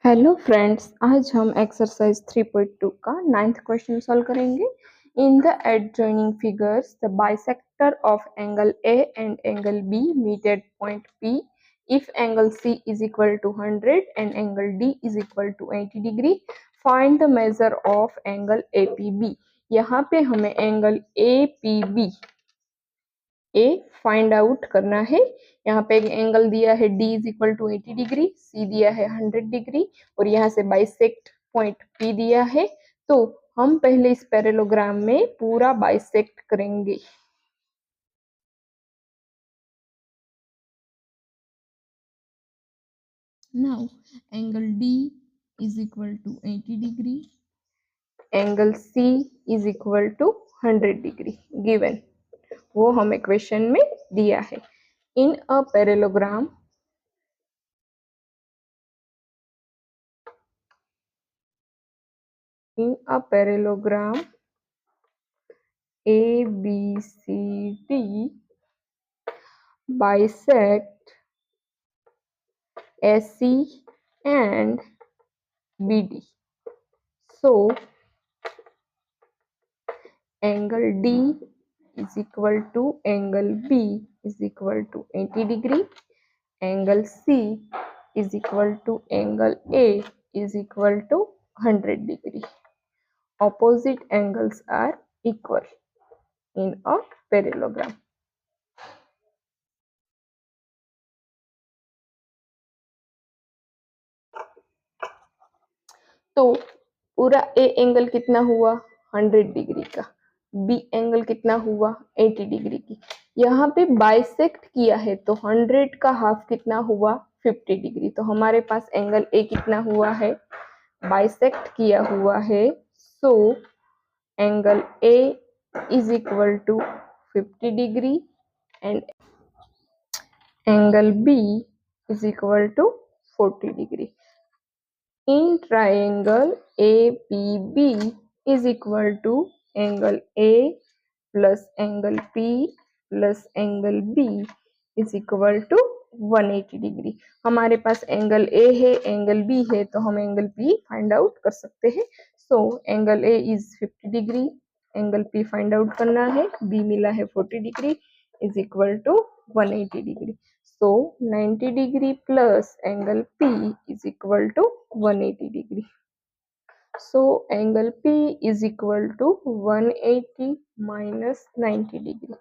Hello friends, आज हम exercise 3.2 का 9th क्वेश्चन सॉल्व करेंगे। In the adjoining figures the bisector of angle A and angle B meet at point P if angle C is equal to 100 and angle D is equal to 80 degree. Find the measure of angle A P B. यहाँ पे हमें angle A P B A find out करना है। यहाँ पे एक angle दिया है D is equal to 80 degree, C दिया है 100 डिग्री और यहाँ से बाइसेक्ट पॉइंट P दिया है। तो हम पहले इस पैरेललोग्राम में पूरा बाइसेक्ट करेंगे। Now angle D is equal to 80 degree, angle C is equal to 100 degree given, वो हमें क्वेश्चन में दिया है। In a parallelogram ABCD bisect AC and BD. So angle D is equal to angle B is equal to 80 degree. Angle C is equal to angle A is equal to 100 degree. Opposite angles are equal in a parallelogram. तो पूरा A angle कितना हुआ 100 degree का, B angle कितना हुआ 80 degree की। यहाँ पे बाइसेक्ट किया है तो 100 का हाफ कितना हुआ 50 डिग्री। तो हमारे पास एंगल ए कितना हुआ है, बाइसेक्ट किया हुआ है। So angle A is equal to 50 degree and angle B is equal to 40 degree. In triangle APB is equal to angle A plus angle P plus angle B is equal to 180 degree. हमारे पास angle A है, angle B है, तो हम angle P find out कर सकते हैं। So angle A is 50 degree, angle P find out करना है, B मिला है 40 degree is equal to 180 degree. So 90 degree plus angle P is equal to 180 degree. So angle P is equal to 180 minus 90 degree.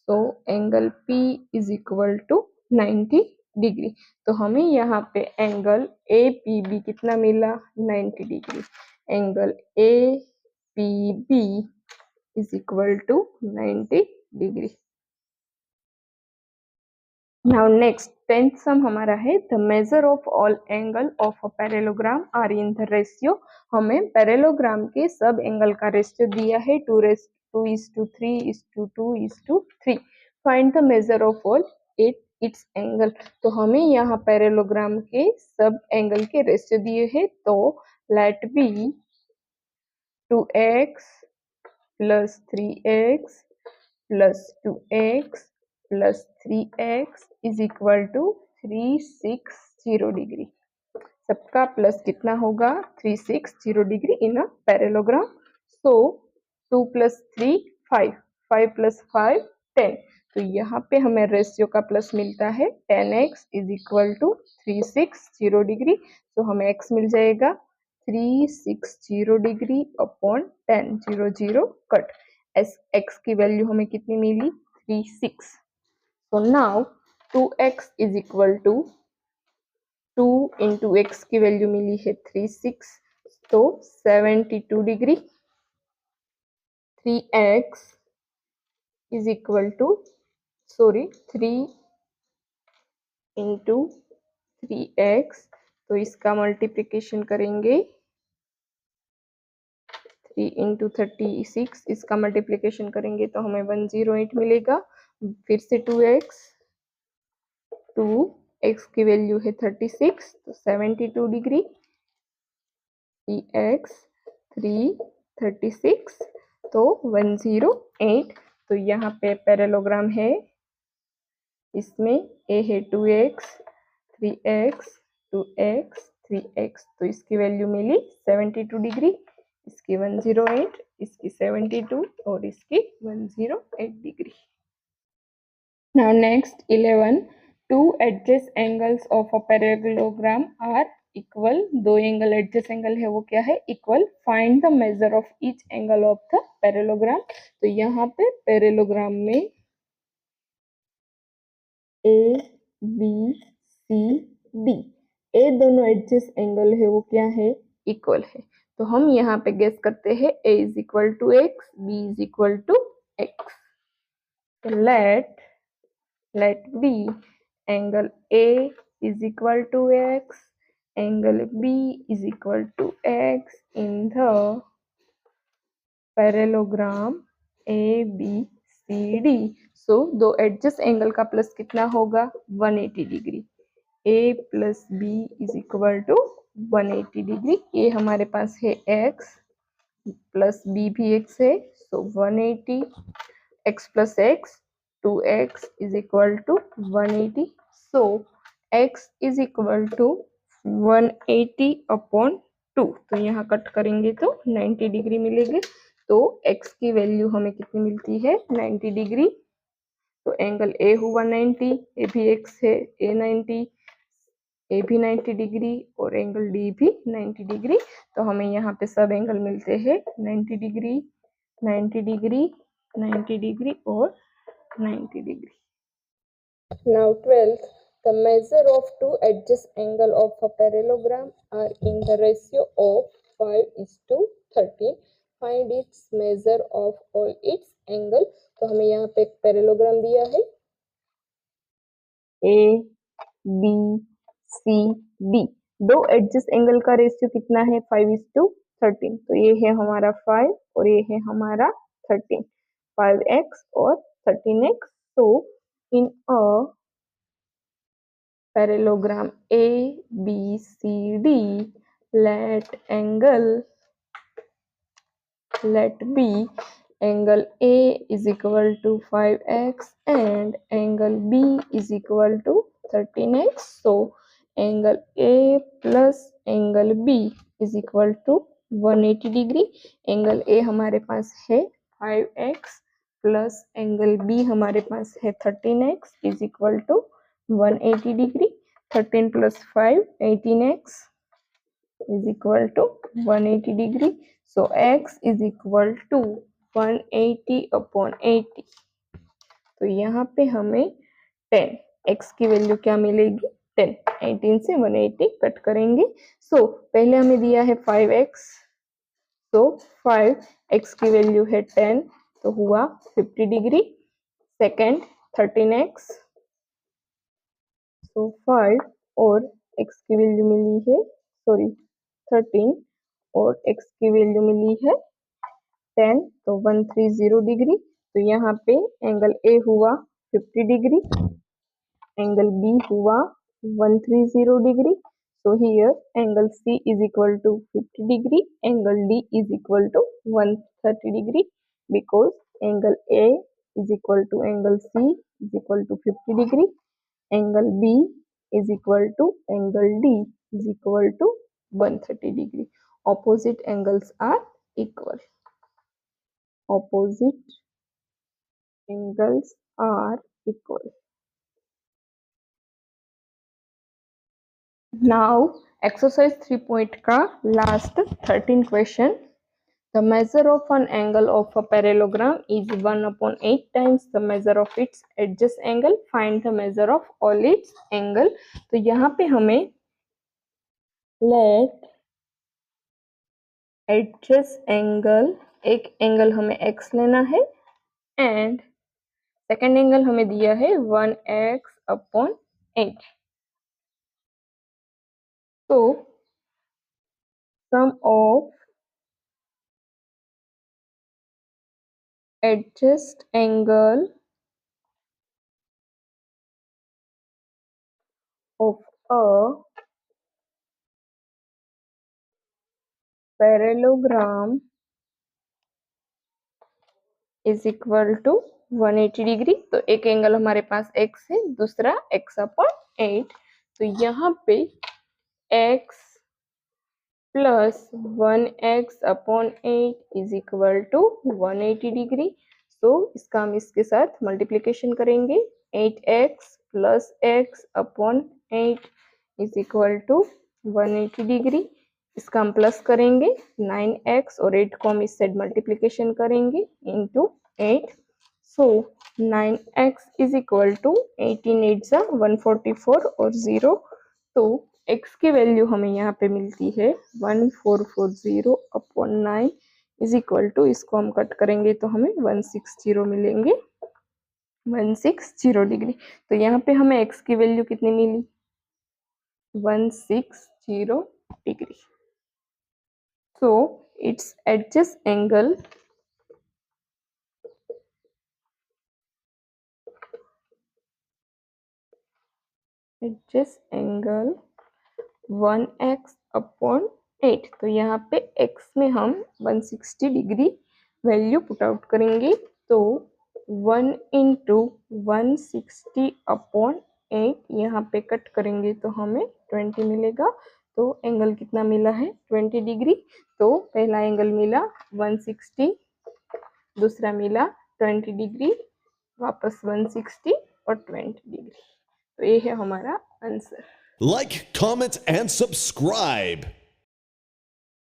So angle P is equal to 90 degree. तो हमें यहाँ पे angle APB कितना मिला 90 degree. Angle APB is equal to 90 degree. Now next 10th sum हमारा है the measure of all angle of a parallelogram are in the ratio। हमें parallelogram के सब एंगल का रेशियो दिया है 2:3:2:3। Find the measure of all it's angle. तो हमें यहाँ पैरेललोग्राम के सब एंगल के रेशियो दिए हैं। तो let be 2x plus 3x plus 2x plus 3x is equal to 360 degree. सबका प्लस कितना होगा 360 degree in a parallelogram. So 2 plus 3 5, 5 plus 5 10। तो यहाँ पे हमें रेशियो का प्लस मिलता है 10x is equal to 360 degree. तो हमें x मिल जाएगा 360 डिग्री अपॉन 10, 0 0 कट। x की वैल्यू हमें कितनी मिली 36। So now 2x is equal to 2 into x की वैल्यू मिली है 36, तो 72 degree. 3x is equal to 3 into 3x, तो इसका मल्टीप्लिकेशन करेंगे 3 into 36, इसका मल्टीप्लिकेशन करेंगे तो हमें 108 मिलेगा। फिर से 2x की वैल्यू है 36, तो 72 डिग्री। 3x 3 36, तो 108। तो यहाँ पे पैरेललोग्राम है, इसमें a है 2x 3x 2x 3x, तो इसकी वैल्यू मिली 72 डिग्री, इसकी 108, इसकी 72 और इसकी 108 degree. Now next 11, two adjust angles of a parallelogram are equal, दो एंगल एडजस्ट एंगल है वो क्या है, equal, find the measure of each angle of the parallelogram. तो यहाँ पे पैरेललोग्राम में ए बी सी डी, ए दोनों एडजस्ट एंगल है वो क्या है, इक्वल है। तो हम यहाँ पे गेस करते हैं a is equal to X, b is equal to X. Let be angle a is equal to x, angle b is equal to x in the parallelogram ABCD। So दो adjacent angle का plus कितना होगा, 180 degree. A plus B is equal to 180 degree. A हमारे पास है x plus B भी x है, so 180, x plus x 2x is equal to 180। So x is equal to 180 upon 2, तो यहाँ कट करेंगे तो 90 डिग्री मिलेगी। तो x की वैल्यू हमें कितनी मिलती है, 90 डिग्री। तो एंगल A हुआ 90, ए भी x है, A 90, ए भी 90 डिग्री और एंगल D भी 90 डिग्री। तो हमें यहाँ पे सब एंगल मिलते हैं 90 डिग्री, 90 डिग्री, 90 डिग्री और 90 degree. Now 12th, the measure of two adjacent angle of a parallelogram are in the ratio of 5:13. Find its measure of all its angle। तो हमें यहाँ पे एक पैरेललोग्राम दिया है A B C D, दो adjacent angle का ratio कितना है, 5:13। तो ये है हमारा 5 और ये है हमारा 13, 5x और 13x। तो इन अ parallelogram ABCD, let B angle A is equal to 5x and angle B is equal to 13x. So angle A plus angle B is equal to 180 degree. Angle A हमारे पास है 5x plus angle B हमारे पास है 13x is equal to 180 degree. 13 plus 5 18x is equal to 180 degree. So x is equal to 180 upon 80। तो यहाँ पे हमें 10, x की वैल्यू क्या मिलेगी, 10। 18 से 180 कट करेंगे। सो पहले हमें दिया है 5x, तो 5x की वैल्यू है 10, तो हुआ 50 डिग्री। सेकेंड 13x, तो 5 और x की वैल्यू मिली है, सॉरी 13 और x की वैल्यू मिली है 10, तो 130 डिग्री। तो यहाँ पे एंगल A हुआ 50 डिग्री, एंगल B हुआ 130 degree. So here angle C is equal to 50 degree, angle D is equal to 130 degree because angle A is equal to angle C is equal to 50 degree, angle B is equal to angle D is equal to 130 degree. Opposite angles are equal. Opposite angles are equal. Now exercise 3 point का last 13 question. The measure of an angle of a parallelogram is 1/8 times the measure of its adjacent angle. Find the measure of all its angle. तो यहाँ पे हमें let adjacent angle, एक angle हमें x लेना है and second angle हमें दिया है 1x upon 8। तो sum of adjacent angle of a parallelogram is equal to 180 degree. तो एक एंगल हमारे पास x है, दूसरा x upon 8। तो यहाँ पे x plus 1x upon 8 is equal to 180 degree. तो इसका हम इसके साथ मल्टीप्लीकेशन करेंगे, 8x plus x upon 8 is equal to 180 degree. इसका हम प्लस करेंगे, 9x और 8 को हम इस साइड मल्टीप्लीकेशन करेंगे into 8। So 9x is equal to 18 8 जा 144 और 0। तो x की वैल्यू हमें यहाँ पे मिलती है 1440 अपॉन 9 इज इक्वल टू, इसको हम कट करेंगे तो हमें 160 मिलेंगे, 160 डिग्री। तो यहाँ पे हमें x की वैल्यू कितनी मिली, 160 degree. So its adjacent angle adjacent angle 1x upon 8। तो यहाँ पे x में हम 160 डिग्री वैल्यू पुट आउट करेंगे, तो 1 इंटू 160 अपॉन 8 यहाँ पे कट करेंगे तो हमें 20 मिलेगा। तो एंगल कितना मिला है, 20 डिग्री। तो पहला एंगल मिला 160, दूसरा मिला 20 डिग्री, वापस 160 और 20 डिग्री। तो ये है हमारा answer. Like, comment, and subscribe.